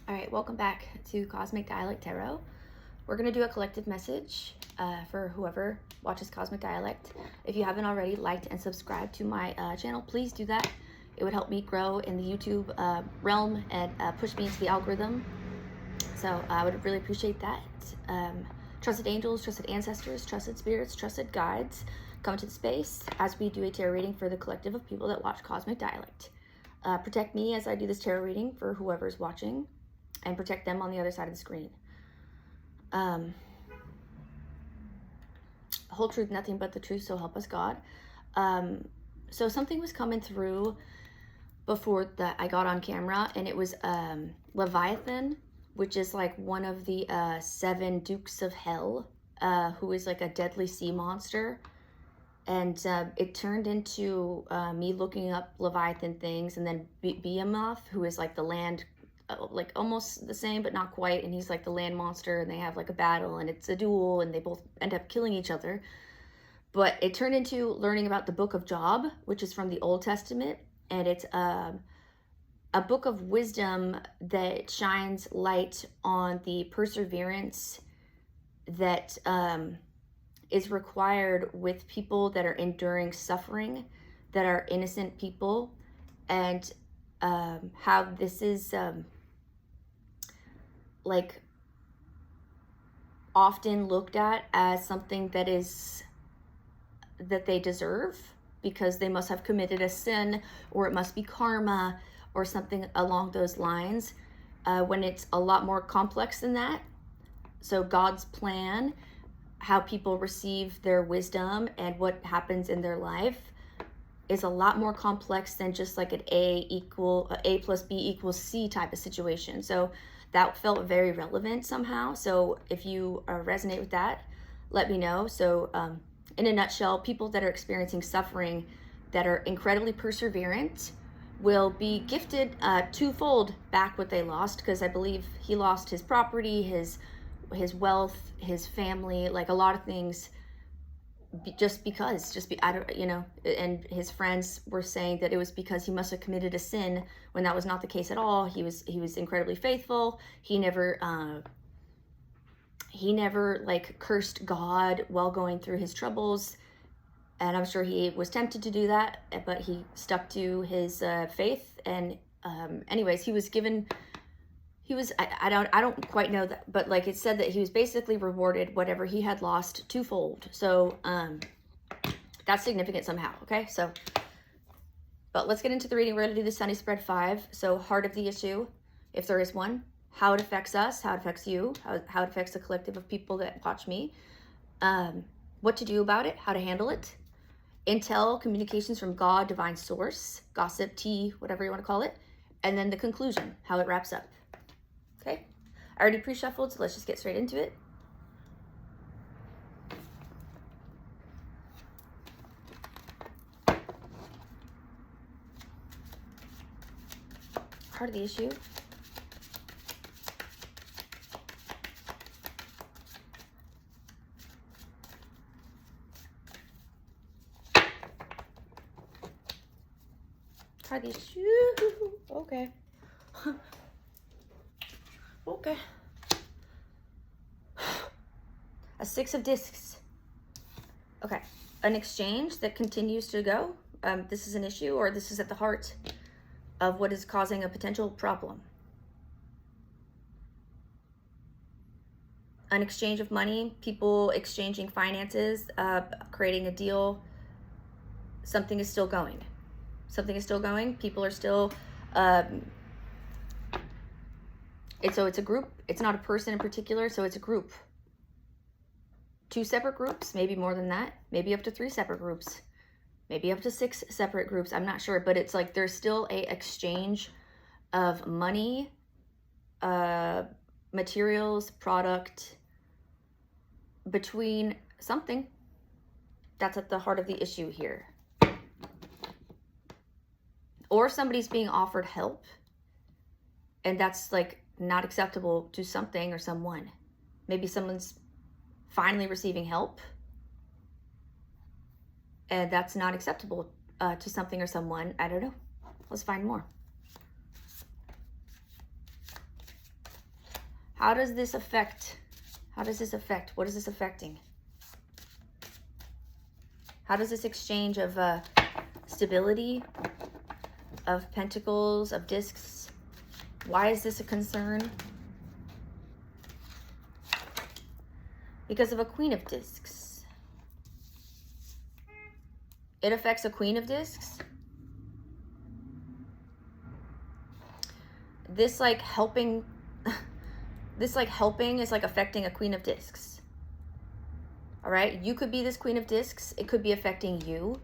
All right, welcome back to Cosmic Dialect Tarot. We're going to do a collective message for whoever watches Cosmic Dialect. If you haven't already liked and subscribed to my channel, please do that. It would help me grow in the YouTube realm and push me into the algorithm. So I would really appreciate that. Trusted angels, trusted ancestors, trusted spirits, trusted guides, come to the space as we do a tarot reading for the collective of people that watch Cosmic Dialect. Protect me as I do this tarot reading for whoever's watching, and protect them on the other side of the screen. Whole truth, nothing but the truth, so help us God. So something was coming through before that I got on camera, and it was Leviathan, which is like one of the 7 dukes of hell, who is like a deadly sea monster. And it turned into me looking up Leviathan things, and then Behemoth, who is like the land, like almost the same but not quite, and he's like the land monster, and they have like a battle and it's a duel and they both end up killing each other. But it turned into learning about the book of Job, which is from the Old Testament, and it's a book of wisdom that shines light on the perseverance that is required with people that are enduring suffering, that are innocent people, and how this is like often looked at as something that they deserve because they must have committed a sin, or it must be karma or something along those lines, when it's a lot more complex than that. So God's plan, how people receive their wisdom and what happens in their life, is a lot more complex than just like an A plus B equals C type of situation. So that felt very relevant somehow. So if you resonate with that, let me know. So in a nutshell, people that are experiencing suffering, that are incredibly perseverant, will be gifted twofold back what they lost, because I believe he lost his property, his wealth, his family, like a lot of things, I don't, you know. And his friends were saying that it was because he must have committed a sin, when that was not the case at all. He was incredibly faithful. He never like cursed God while going through his troubles, and I'm sure he was tempted to do that, but he stuck to his faith. And anyways, he was given. I don't quite know that, but like it said that he was basically rewarded whatever he had lost twofold. So that's significant somehow. Okay, so, but let's get into the reading. We're going to do the Sunny Spread 5. So heart of the issue, if there is one, how it affects us, how it affects you, how it affects the collective of people that watch me, what to do about it, how to handle it, intel, communications from God, divine source, gossip, tea, whatever you want to call it, and then the conclusion, how it wraps up. Okay, I already pre-shuffled, so let's just get straight into it. Heart of the issue. Heart of the issue. Okay. Okay. A 6 of discs. Okay. An exchange that continues to go. This is an issue, or this is at the heart of what is causing a potential problem. An exchange of money, people exchanging finances, creating a deal. Something is still going. Something is still going. People are still... So it's a group. It's not a person in particular, so it's a group. 2 separate groups, maybe more than that, maybe up to 3 separate groups, maybe up to 6 separate groups. I'm not sure, but it's like there's still a exchange of money, materials, product, between something. That's at the heart of the issue here. Or somebody's being offered help, and that's like not acceptable to something or someone. Maybe someone's finally receiving help, and that's not acceptable to something or someone. I don't know. Let's find more. How does this affect? How does this affect? What is this affecting? How does this exchange of stability, of pentacles, of discs, why is this a concern? Because of a Queen of Discs. It affects a Queen of Discs. This like helping, this like helping is like affecting a Queen of Discs. All right, you could be this Queen of Discs. It could be affecting you,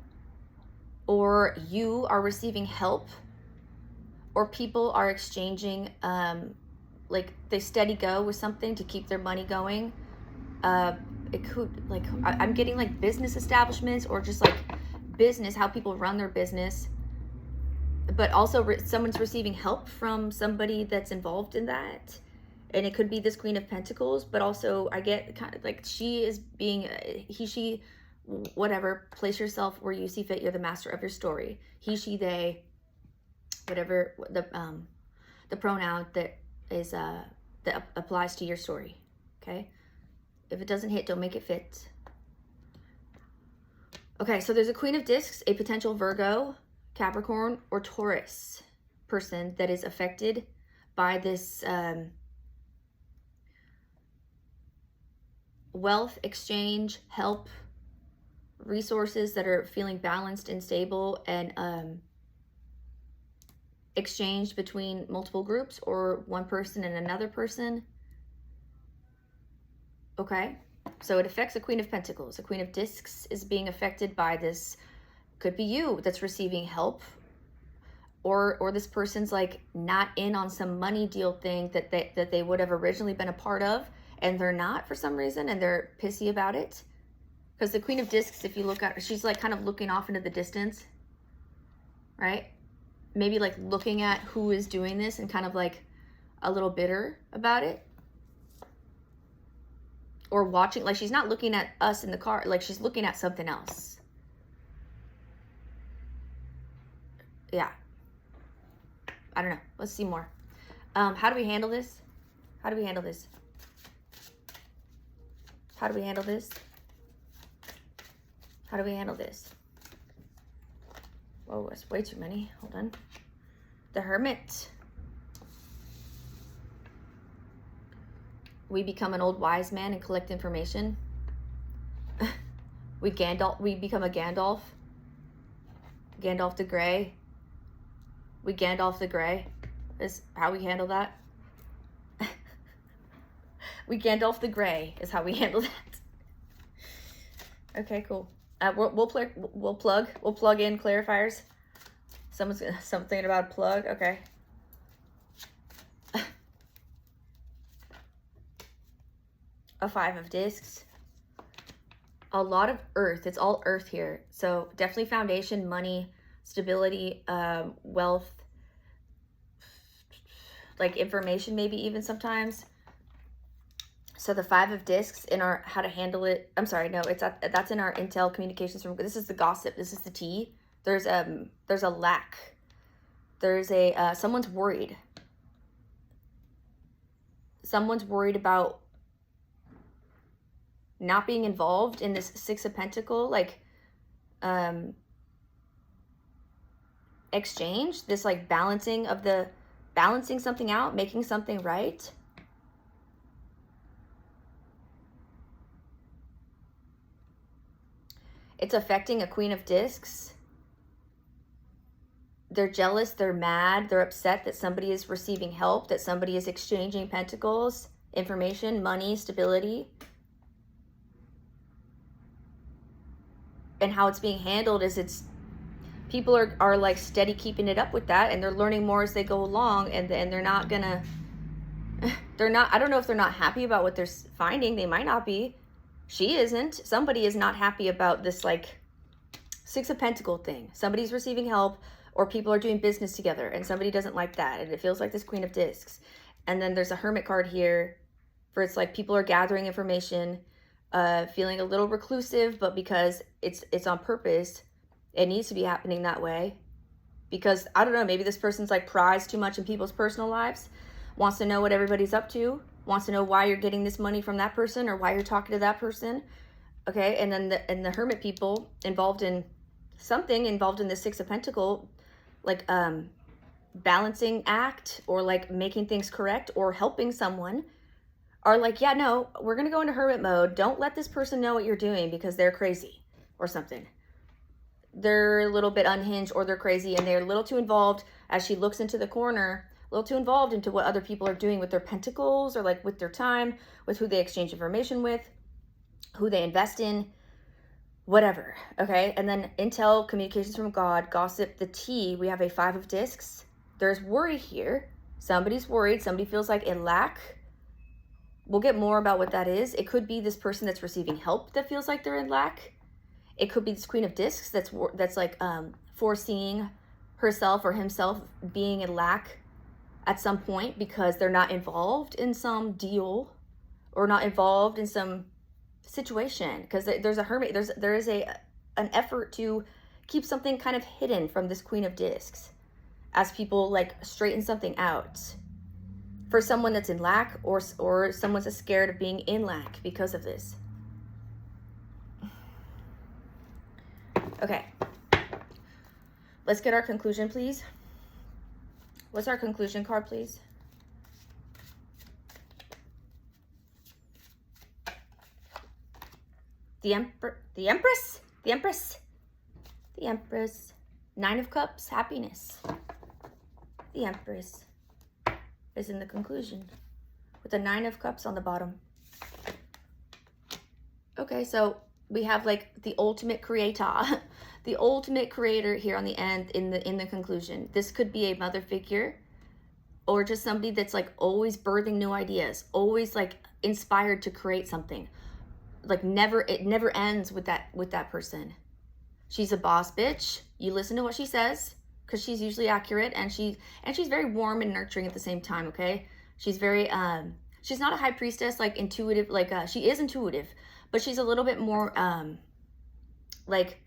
or you are receiving help, or people are exchanging, like they steady go with something to keep their money going. It could, like, I'm getting like business establishments, or just like business, how people run their business, but also someone's receiving help from somebody that's involved in that. And it could be this Queen of Pentacles, but also I get kind of like she is being, he, she, whatever, place yourself where you see fit. You're the master of your story. He, she, they, whatever the pronoun that is, that applies to your story. Okay. If it doesn't hit, don't make it fit. Okay. So there's a Queen of Discs, a potential Virgo, Capricorn, or Taurus person that is affected by this, wealth exchange, help, resources that are feeling balanced and stable, and exchanged between multiple groups or one person and another person. Okay, so it affects a Queen of Pentacles. A Queen of Discs is being affected by this. Could be you that's receiving help, or this person's like not in on some money deal thing that they would have originally been a part of, and they're not for some reason, and they're pissy about it. Because the Queen of Discs, if you look at her, she's like kind of looking off into the distance, right? Maybe like looking at who is doing this and kind of like a little bitter about it. Or watching, like she's not looking at us in the car, like she's looking at something else. Yeah. I don't know. Let's see more. How do we handle this? How do we handle this? How do we handle this? How do we handle this? Oh, that's way too many. Hold on. The Hermit. We become an old wise man and collect information. We become a Gandalf. Gandalf the Grey. We Gandalf the Grey is how we handle that. We Gandalf the Grey is how we handle that. Okay, cool. We'll plug in clarifiers. Someone's something about a plug. Okay. A Five of Discs. A lot of earth. It's all earth here. So definitely foundation, money, stability, wealth, like information, maybe even sometimes. So the Five of Discs in our how to handle it. I'm sorry, no, that's in our intel communications room. This is the gossip. This is the tea. There's a lack. There's a someone's worried. Someone's worried about not being involved in this Six of Pentacles, like exchange, this like balancing something out, making something right. It's affecting a Queen of Discs. They're jealous, they're mad, they're upset that somebody is receiving help, that somebody is exchanging pentacles, information, money, stability. And how it's being handled is people are like steady keeping it up with that, and they're learning more as they go along, and they're not gonna, I don't know if they're not happy about what they're finding. They might not be. She isn't. Somebody is not happy about this like Six of Pentacles thing. Somebody's receiving help, or people are doing business together, and somebody doesn't like that, and it feels like this Queen of Discs. And then there's a Hermit card here for it's like people are gathering information, feeling a little reclusive, but because it's on purpose, it needs to be happening that way. Because I don't know, maybe this person's like pries too much in people's personal lives, wants to know what everybody's up to, wants to know why you're getting this money from that person or why you're talking to that person. Okay, and then the Hermit people involved in something, involved in the Six of Pentacles, like balancing act or like making things correct or helping someone, are like, yeah, no, we're going to go into hermit mode. Don't let this person know what you're doing because they're crazy or something. They're a little bit unhinged or they're crazy and they're a little too involved, as she looks into the corner, a little too involved into what other people are doing with their pentacles or like with their time, with who they exchange information with, who they invest in, whatever. Okay. And then intel, communications from God, gossip, the tea. We have a 5 of discs. There's worry here. Somebody's worried. Somebody feels like a lack. We'll get more about what that is. It could be this person that's receiving help that feels like they're in lack. It could be this Queen of Discs that's like foreseeing herself or himself being in lack at some point because they're not involved in some deal or not involved in some situation. Because there's a hermit, there is an effort to keep something kind of hidden from this Queen of Discs as people like straighten something out. For someone that's in lack or someone's scared of being in lack because of this. Okay. Let's get our conclusion, please. What's our conclusion card, please? The Empress. 9 of Cups, happiness. The Empress is in the conclusion with the 9 of Cups on the bottom. Okay, so we have like the ultimate creator, the ultimate creator here on the end in the conclusion. This could be a mother figure or just somebody that's like always birthing new ideas, always like inspired to create something. Like it never ends with that person. She's a boss bitch. You listen to what she says, because she's usually accurate, and she's very warm and nurturing at the same time. Okay, she's very she's not a high priestess, like intuitive, like she is intuitive, but she's a little bit more like,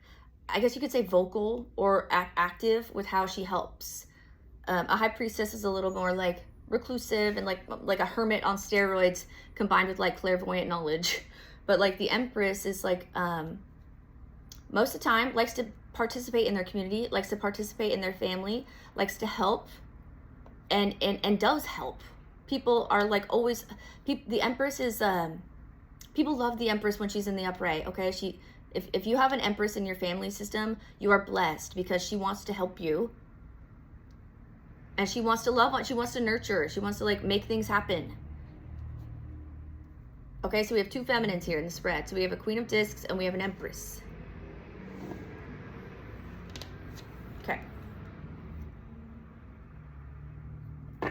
I guess you could say vocal or active with how she helps. A high priestess is a little more like reclusive and like a hermit on steroids combined with like clairvoyant knowledge. But like the Empress is like most of the time likes to participate in their community, likes to participate in their family, likes to help, and does help. People are like always, the Empress is, people love the Empress when she's in the upright, okay? If you have an Empress in your family system, you are blessed because she wants to help you. And she wants to love, she wants to nurture, she wants to like make things happen. Okay, so we have 2 feminines here in the spread. So we have a Queen of Discs and we have an Empress. Okay. All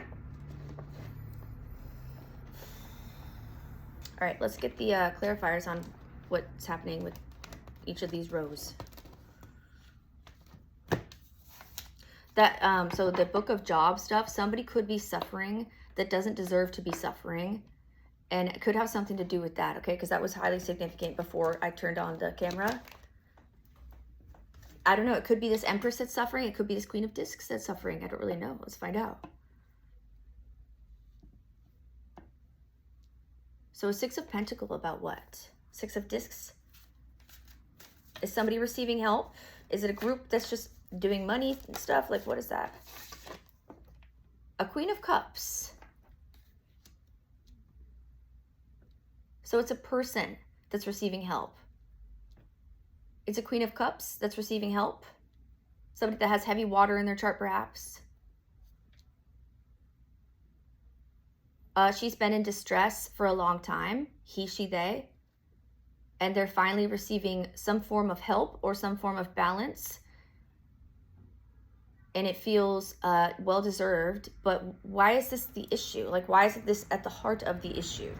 right, let's get the clarifiers on what's happening with each of these rows. That so the Book of Job stuff, somebody could be suffering that doesn't deserve to be suffering, and it could have something to do with that, okay? Because that was highly significant before I turned on the camera. I don't know. It could be this Empress that's suffering. It could be this Queen of Discs that's suffering. I don't really know. Let's find out. So a 6 of Pentacles about what? 6 of Discs. Is somebody receiving help? Is it a group that's just doing money and stuff? Like, what is that? A Queen of Cups. So it's a person that's receiving help. It's a Queen of Cups that's receiving help. Somebody that has heavy water in their chart, perhaps. She's been in distress for a long time. He, she, they. And they're finally receiving some form of help or some form of balance. And it feels well-deserved. But why is this the issue? Like, why is this at the heart of the issue?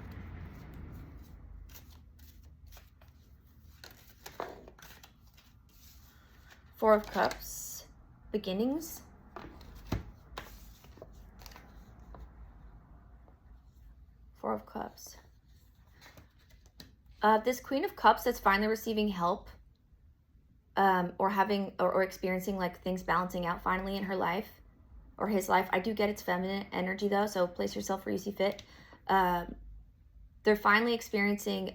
Four of Cups, beginnings. Four of Cups. This Queen of Cups that's finally receiving help, or having or experiencing like things balancing out finally in her life or his life. I do get it's feminine energy though, so place yourself where you see fit. They're finally experiencing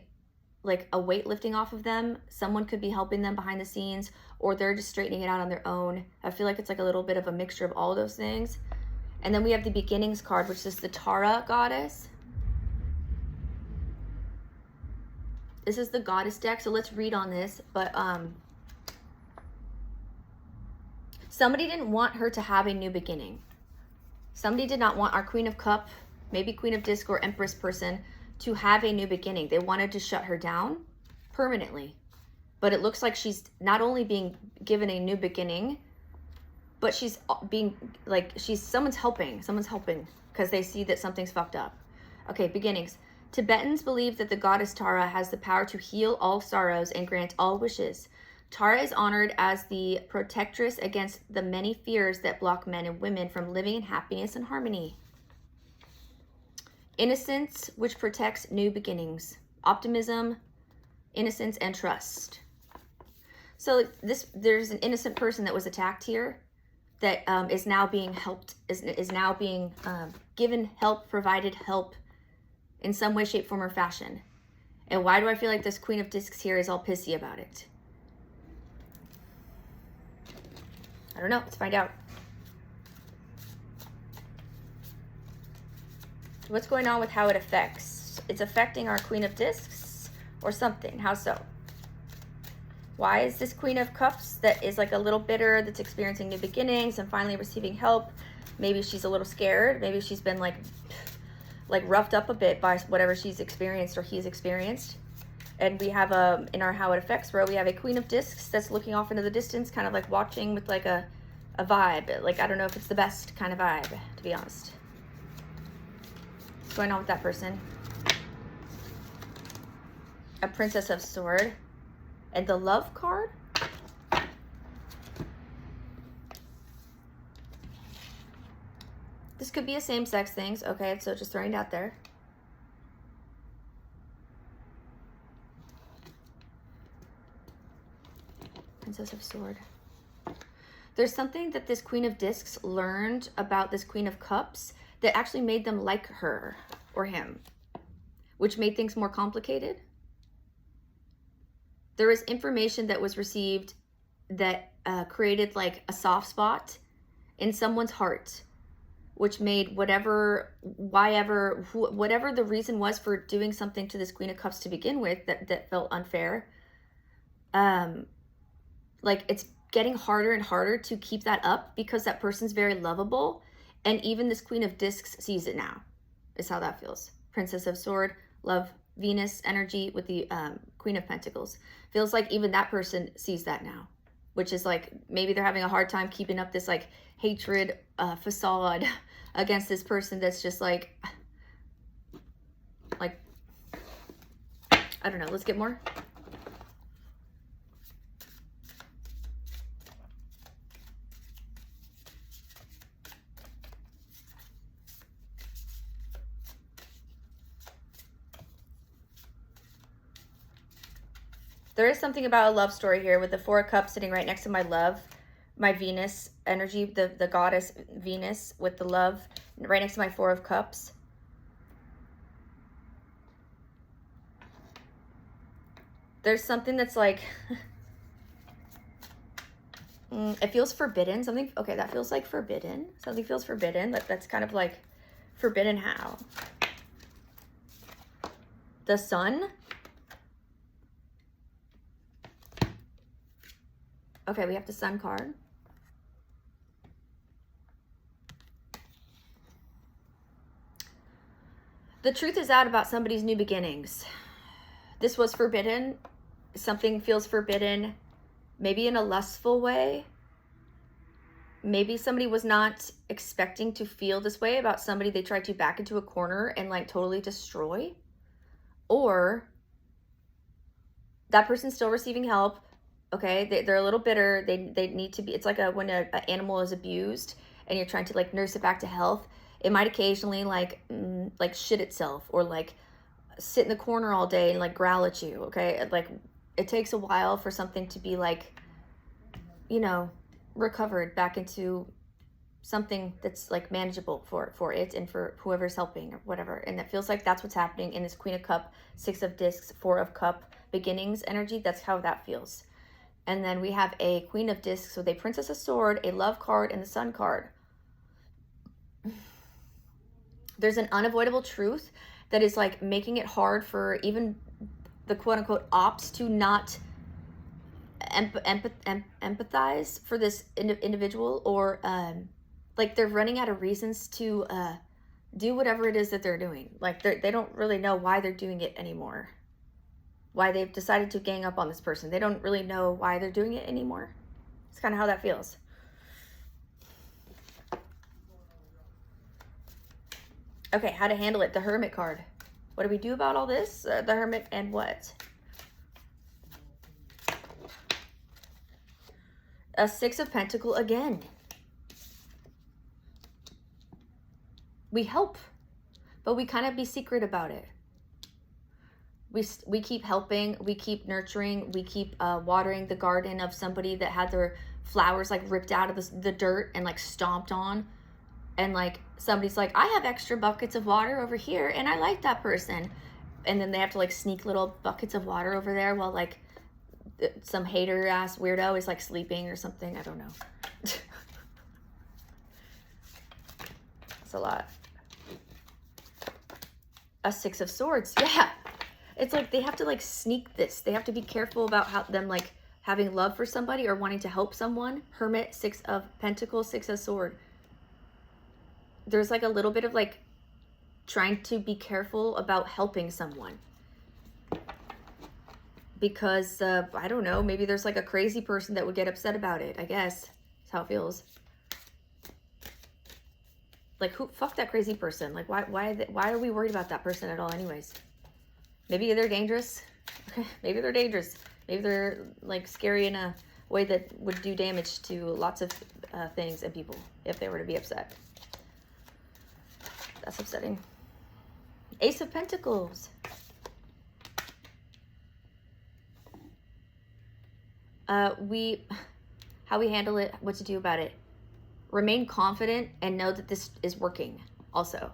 like a weight lifting off of them. Someone could be helping them behind the scenes, or they're just straightening it out on their own. I feel like it's like a little bit of a mixture of all those things. And then we have the beginnings card, which is the Tara goddess. This is the goddess deck, so let's read on this. But somebody didn't want her to have a new beginning. Somebody did not want our Queen of Cup, maybe Queen of Disc or Empress person, to have a new beginning. They wanted to shut her down permanently. But it looks like she's not only being given a new beginning, but she's being like, someone's helping because they see that something's fucked up. Okay, beginnings. Tibetans believe that the goddess Tara has the power to heal all sorrows and grant all wishes. Tara is honored as the protectress against the many fears that block men and women from living in happiness and harmony. Innocence, which protects new beginnings. Optimism, innocence, and trust. So there's an innocent person that was attacked here that is now being helped, is now being given help, provided help in some way, shape, form, or fashion. And why do I feel like this Queen of Discs here is all pissy about it? I don't know. Let's find out. What's going on with how it affects? It's affecting our Queen of Discs or something. How so? Why is this Queen of Cups that is like a little bitter, that's experiencing new beginnings and finally receiving help? Maybe she's a little scared. Maybe she's been like roughed up a bit by whatever she's experienced or he's experienced. And we have in our how it affects row, we have a Queen of Discs that's looking off into the distance, kind of like watching with like a vibe. Like, I don't know if it's the best kind of vibe, to be honest. What's going on with that person? A Princess of Sword. And the Love card? This could be a same-sex things. Okay, so just throwing it out there. Princess of Sword. There's something that this Queen of Discs learned about this Queen of Cups that actually made them like her or him, which made things more complicated. There is information that was received that created like a soft spot in someone's heart, which made whatever the reason was for doing something to this Queen of Cups to begin with that felt unfair. Like, it's getting harder and harder to keep that up because that person's very lovable. And even this Queen of Discs sees it now, is how that feels. Princess of Sword, love, Venus energy with the Queen of Pentacles. Feels like even that person sees that now, which is like, maybe they're having a hard time keeping up this like hatred facade against this person that's just like, I don't know. Let's get more. There is something about a love story here with the Four of Cups sitting right next to my love, my Venus energy, the goddess Venus with the love right next to my Four of Cups. There's something that's like, it feels forbidden. Something, okay, that feels like forbidden. Something feels forbidden. That's kind of like forbidden how? The Sun. Okay, we have the Sun card. The truth is out about somebody's new beginnings. This was forbidden. Something feels forbidden, maybe in a lustful way. Maybe somebody was not expecting to feel this way about somebody they tried to back into a corner and like totally destroy. Or that person's still receiving help. Okay, they're a little bitter. They need to be, it's like when an animal is abused and you're trying to like nurse it back to health. It might occasionally like shit itself or like sit in the corner all day and like growl at you. Okay, like it takes a while for something to be like, you know, recovered back into something that's like manageable for it and for whoever's helping or whatever. And it feels like that's what's happening in this Queen of Cup, Six of Discs, Four of Cup beginnings energy. That's how that feels. And then we have a Queen of Discs with a Princess of Sword, a Love card, and the Sun card. There's an unavoidable truth that is like making it hard for even the quote unquote ops to not empathize for this individual, or like they're running out of reasons to do whatever it is that they're doing. Like they don't really know why they're doing it anymore. Why they've decided to gang up on this person. They don't really know why they're doing it anymore. It's kind of how that feels. Okay, how to handle it. The Hermit card. What do we do about all this? The Hermit and what? A Six of Pentacles again. We help, but we kind of be secret about it. We keep helping, we keep nurturing, we keep watering the garden of somebody that had their flowers like ripped out of the dirt and like stomped on. And like somebody's like, I have extra buckets of water over here and I like that person. And then they have to like sneak little buckets of water over there while like some hater ass weirdo is like sleeping or something. I don't know. It's a lot. A Six of Swords. Yeah. It's like they have to like sneak this. They have to be careful about how them like having love for somebody or wanting to help someone. Hermit, Six of Pentacles, Six of Sword. There's like a little bit of like trying to be careful about helping someone. Because, I don't know, maybe there's like a crazy person that would get upset about it, I guess. That's how it feels. Like, fuck that crazy person. Like, why are we worried about that person at all anyways? Maybe they're dangerous. Maybe they're dangerous. Maybe they're like scary in a way that would do damage to lots of things and people if they were to be upset. That's upsetting. Ace of Pentacles. How we handle it, what to do about it. Remain confident and know that this is working also.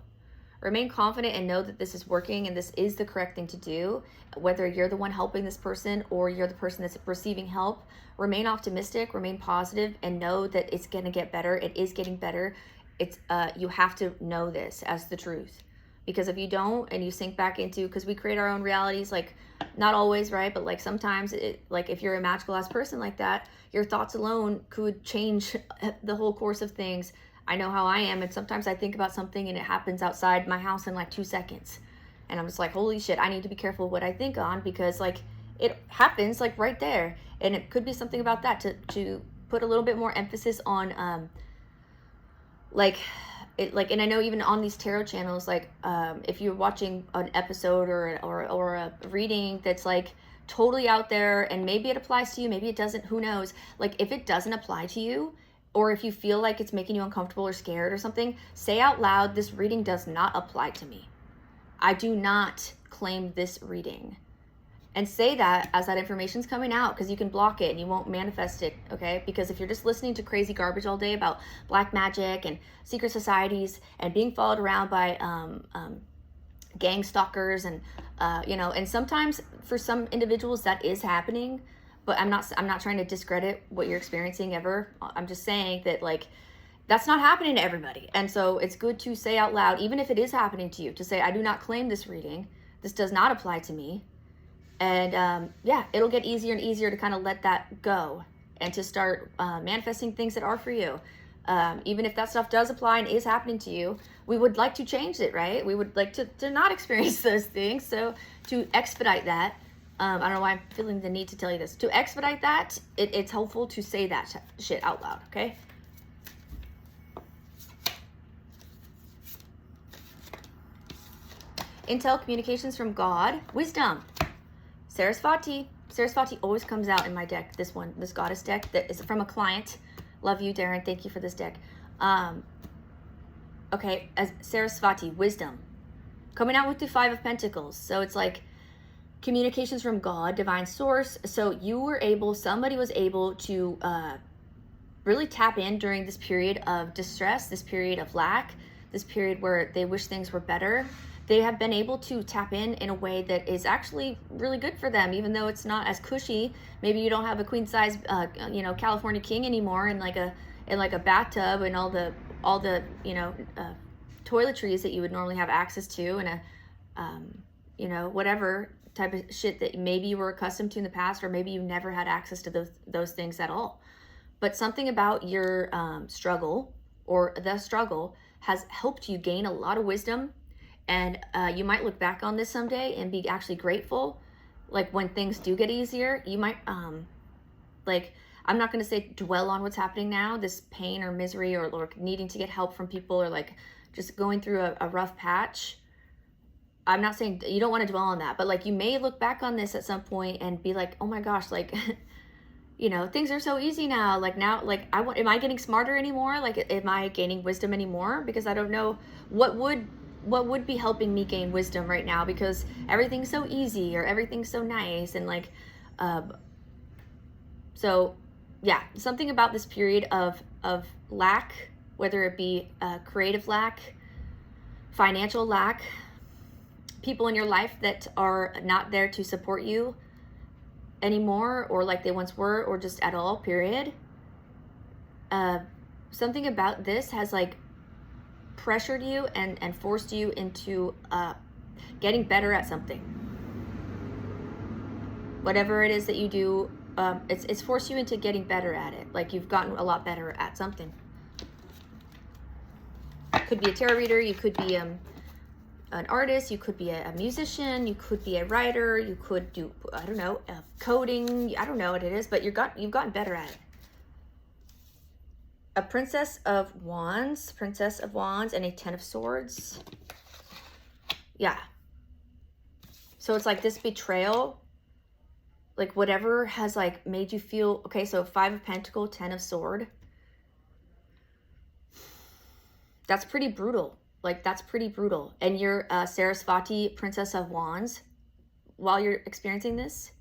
Remain confident and know that this is working and this is the correct thing to do. Whether you're the one helping this person or you're the person that's receiving help, remain optimistic, remain positive, and know that it's going to get better. It is getting better. It's you have to know this as the truth, because if you don't and you sink back into, because we create our own realities, like not always, right, but like sometimes like if you're a magical ass person like that, your thoughts alone could change the whole course of things. I know how I am, and sometimes I think about something and it happens outside my house in like 2 seconds, and I'm just like, holy shit, I need to be careful what I think on, because like it happens like right there. And it could be something about that to put a little bit more emphasis on like, and I know even on these tarot channels, like if you're watching an episode or a reading that's like totally out there, and maybe it applies to you, maybe it doesn't, who knows, like if it doesn't apply to you, or if you feel like it's making you uncomfortable or scared or something, say out loud, this reading does not apply to me. I do not claim this reading. And say that as that information's coming out, because you can block it and you won't manifest it, okay? Because if you're just listening to crazy garbage all day about black magic and secret societies and being followed around by gang stalkers and and sometimes for some individuals that is happening, but I'm not trying to discredit what you're experiencing ever. I'm just saying that like that's not happening to everybody. And so it's good to say out loud, even if it is happening to you, to say, I do not claim this reading. This does not apply to me. And yeah, it'll get easier and easier to kind of let that go and to start manifesting things that are for you. Even if that stuff does apply and is happening to you, we would like to change it, right? We would like to not experience those things. So to expedite that, I don't know why I'm feeling the need to tell you this. To expedite that, it's helpful to say that shit out loud, okay? Intel, communications from God, wisdom. Sarasvati always comes out in my deck. This goddess deck that is from a client. Love you, Darren. Thank you for this deck. Okay, as Sarasvati, wisdom. Coming out with the Five of Pentacles. So it's like communications from God, divine source. So somebody was able to really tap in during this period of distress, this period of lack, this period where they wish things were better. They have been able to tap in a way that is actually really good for them, even though it's not as cushy. Maybe you don't have a queen size, California king anymore, in like a bathtub and all the toiletries that you would normally have access to, and whatever type of shit that maybe you were accustomed to in the past, or maybe you never had access to those things at all. But something about your struggle, or the struggle, has helped you gain a lot of wisdom. And you might look back on this someday and be actually grateful. Like when things do get easier, you might, I'm not going to say dwell on what's happening now, this pain or misery, or needing to get help from people, or like just going through a rough patch. I'm not saying you don't want to dwell on that, but like you may look back on this at some point and be like, oh my gosh, like, things are so easy now. Like now, like am I getting smarter anymore? Like, am I gaining wisdom anymore? Because I don't know what would be helping me gain wisdom right now, because everything's so easy, or everything's so nice. And like, so yeah, something about this period of lack, whether it be creative lack, financial lack, people in your life that are not there to support you anymore, or like they once were, or just at all, period. Something about this has like pressured you and forced you into getting better at something. Whatever it is that you do, it's forced you into getting better at it. Like you've gotten a lot better at something. Could be a tarot reader, you could be an artist, you could be a musician, you could be a writer, you could do, I don't know, coding, I don't know what it is, but you've gotten better at it. A Princess of Wands, and a Ten of Swords. Yeah. So it's like this betrayal, like whatever has like made you feel, okay, so Five of Pentacles, Ten of Sword. That's pretty brutal. Like, that's pretty brutal. And you're Sarasvati, Princess of Wands, while you're experiencing this.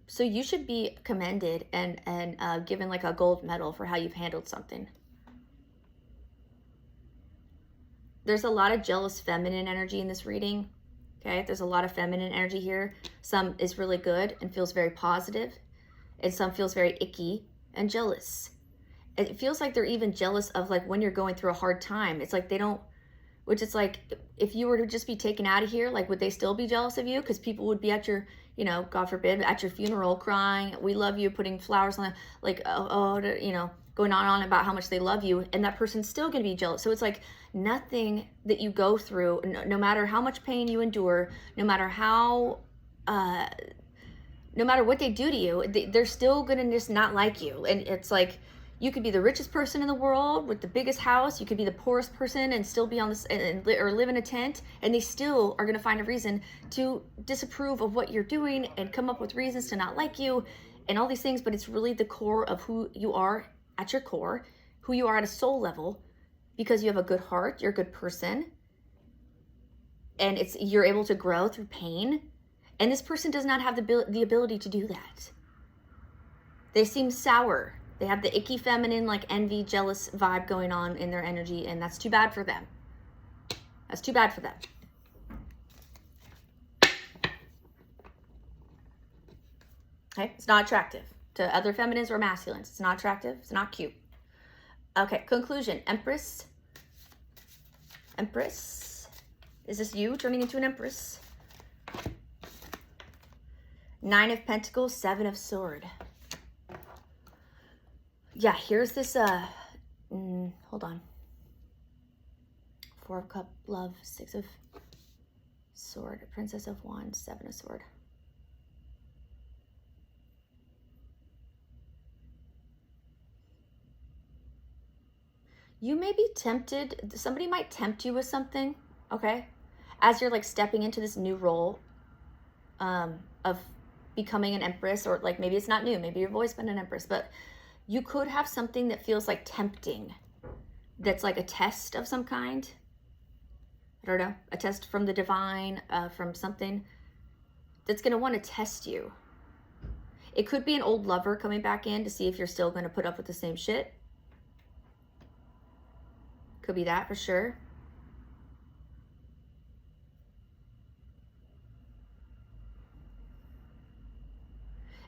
So you should be commended and given like a gold medal for how you've handled something. There's a lot of jealous feminine energy in this reading. Okay, there's a lot of feminine energy here. Some is really good and feels very positive, and some feels very icky and jealous. It feels like they're even jealous of like when you're going through a hard time. It's like they don't, which it's like, if you were to just be taken out of here, like would they still be jealous of you? Because people would be at your, God forbid, at your funeral crying, we love you, putting flowers on, like, going on about how much they love you, and that person's still going to be jealous. So it's like nothing that you go through, no matter how much pain you endure, no matter what they do to you, they're still going to just not like you. And it's like, you could be the richest person in the world with the biggest house. You could be the poorest person and still be on this, or live in a tent, and they still are going to find a reason to disapprove of what you're doing and come up with reasons to not like you and all these things. But it's really the core of who you are at your core, who you are at a soul level, because you have a good heart, you're a good person, and you're able to grow through pain. And this person does not have the ability to do that. They seem sour. They have the icky feminine, like envy, jealous vibe going on in their energy, and that's too bad for them. That's too bad for them. Okay, it's not attractive to other feminines or masculines. It's not attractive. It's not cute. Okay, conclusion. Empress. Empress. Is this you turning into an empress? Nine of Pentacles, Seven of Sword. Yeah, here's this, hold on. Four of Cup, Love, Six of Sword, Princess of Wands, Seven of Sword. You may be tempted, somebody might tempt you with something, okay? As you're like stepping into this new role of becoming an empress, or like maybe it's not new, maybe you've always been an empress, but you could have something that feels like tempting, that's like a test of some kind. I don't know, a test from the divine, from something that's going to want to test you. It could be an old lover coming back in to see if you're still going to put up with the same shit. Could be that for sure.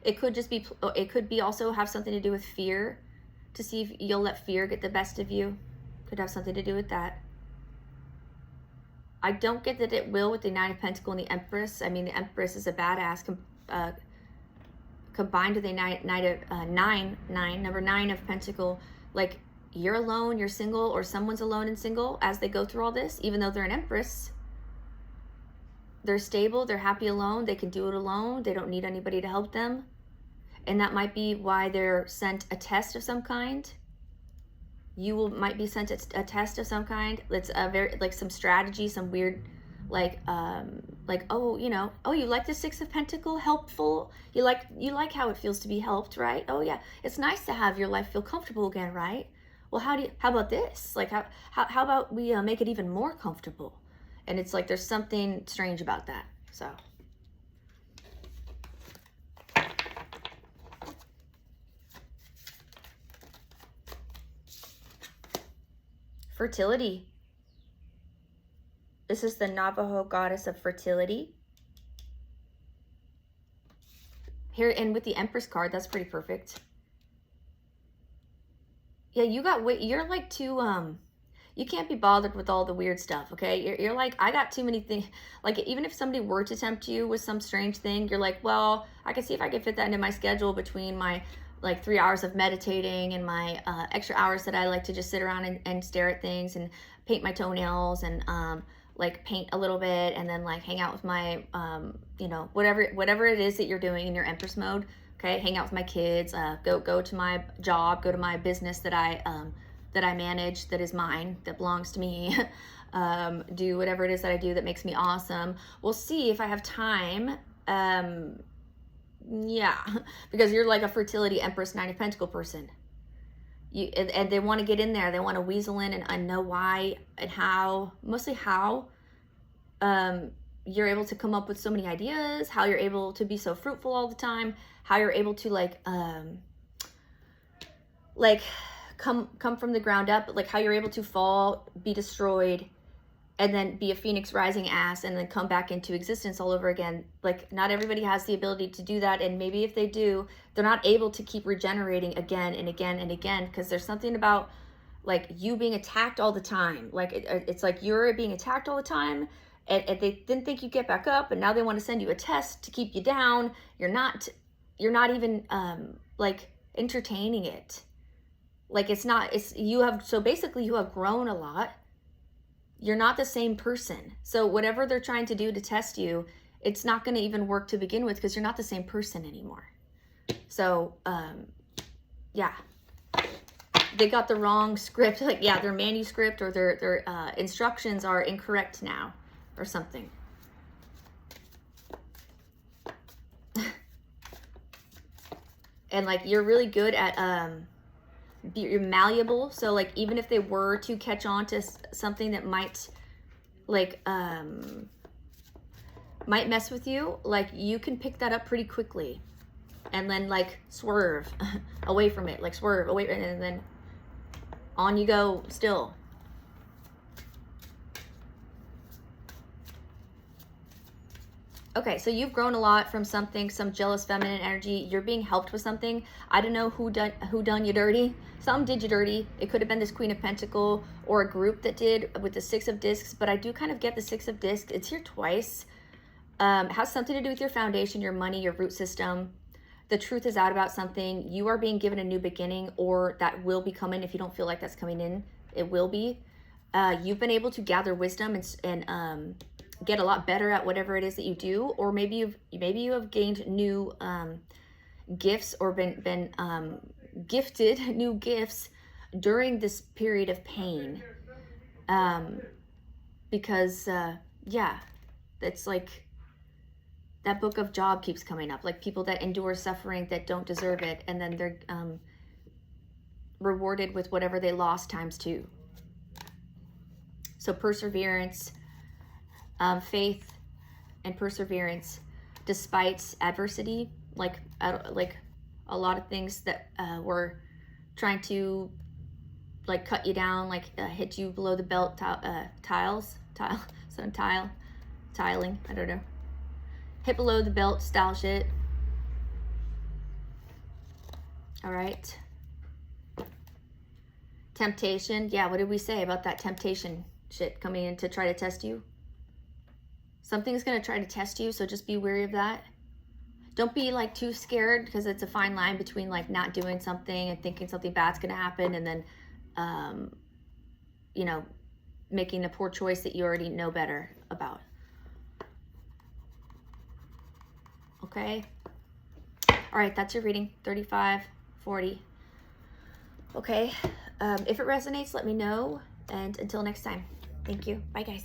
It could just be, it could be also have something to do with fear, to see if you'll let fear get the best of you. Could have something to do with that. I don't get that it will with the Nine of Pentacles and the Empress. I mean, the Empress is a badass combined with the number 9 of Pentacles. Like, you're alone, you're single, or someone's alone and single as they go through all this, even though they're an Empress. They're stable, they're happy alone, they can do it alone, they don't need anybody to help them. And that might be why they're sent a test of some kind. You might be sent a test of some kind. It's a very, like, some strategy, some weird, like, oh, you know, oh, you like the Six of Pentacles, helpful. You like how it feels to be helped, right? Oh yeah, it's nice to have your life feel comfortable again, right? Well, how about this? Like, how about we make it even more comfortable? And it's like there's something strange about that. So. Fertility. This is the Navajo goddess of fertility. Here, and with the Empress card, that's pretty perfect. Yeah, you're like too, you can't be bothered with all the weird stuff, okay? You're like, I got too many things. Like, even if somebody were to tempt you with some strange thing, you're like, well, I can see if I can fit that into my schedule between my, like, 3 hours of meditating and my extra hours that I like to just sit around and stare at things and paint my toenails and, like, paint a little bit and then, like, hang out with my, you know, whatever it is that you're doing in your Empress mode, okay? Hang out with my kids, go to my job, go to my business that I manage, that is mine, that belongs to me. Do whatever it is that I do that makes me awesome. We'll see if I have time. Yeah, because you're like a fertility Empress, Nine of Pentacles person. And they want to get in there. They want to weasel in and know why and how, mostly how you're able to come up with so many ideas, how you're able to be so fruitful all the time, how you're able to come from the ground up, like how you're able to fall, be destroyed, and then be a phoenix rising ass and then come back into existence all over again. Like, not everybody has the ability to do that, and maybe if they do, they're not able to keep regenerating again and again and again, because there's something about, like, you being attacked all the time. Like, it's like you're being attacked all the time, and they didn't think you'd get back up, and now they want to send you a test to keep you down. You're not even, like, entertaining it. Like, so basically you have grown a lot. You're not the same person. So whatever they're trying to do to test you, it's not going to even work to begin with, because you're not the same person anymore. So, yeah, they got the wrong script. Like, yeah, their manuscript or their instructions are incorrect now or something. And, like, you're really good at, you're malleable. So, like, even if they were to catch on to something that might, like, might mess with you, like, you can pick that up pretty quickly and then, like, swerve away from it, like, swerve away, and then on you go still. Okay, so you've grown a lot from something, some jealous feminine energy. You're being helped with something. I don't know who done you dirty. Some did you dirty. It could have been this Queen of Pentacles or a group that did with the Six of Discs, but I do kind of get the Six of Discs. It's here twice. It has something to do with your foundation, your money, your root system. The truth is out about something. You are being given a new beginning, or that will be coming. If you don't feel like that's coming in, it will be. You've been able to gather wisdom and get a lot better at whatever it is that you do, or maybe you have gained new gifts or been gifted new gifts during this period of pain, because yeah, it's like that book of Job keeps coming up, like people that endure suffering that don't deserve it, and then they're rewarded with whatever they lost ×2. So perseverance, faith and perseverance despite adversity, like a lot of things that were trying to like cut you down, like hit you below the belt, tiling, I don't know, hit below the belt style shit. All right. Temptation. Yeah, what did we say about that temptation shit coming in to try to test you? Something's going to try to test you, so just be wary of that. Don't be like too scared, because it's a fine line between like not doing something and thinking something bad's going to happen, and then, you know, making a poor choice that you already know better about. Okay. All right, that's your reading. 35, 40. Okay. If it resonates, let me know. And until next time, thank you. Bye, guys.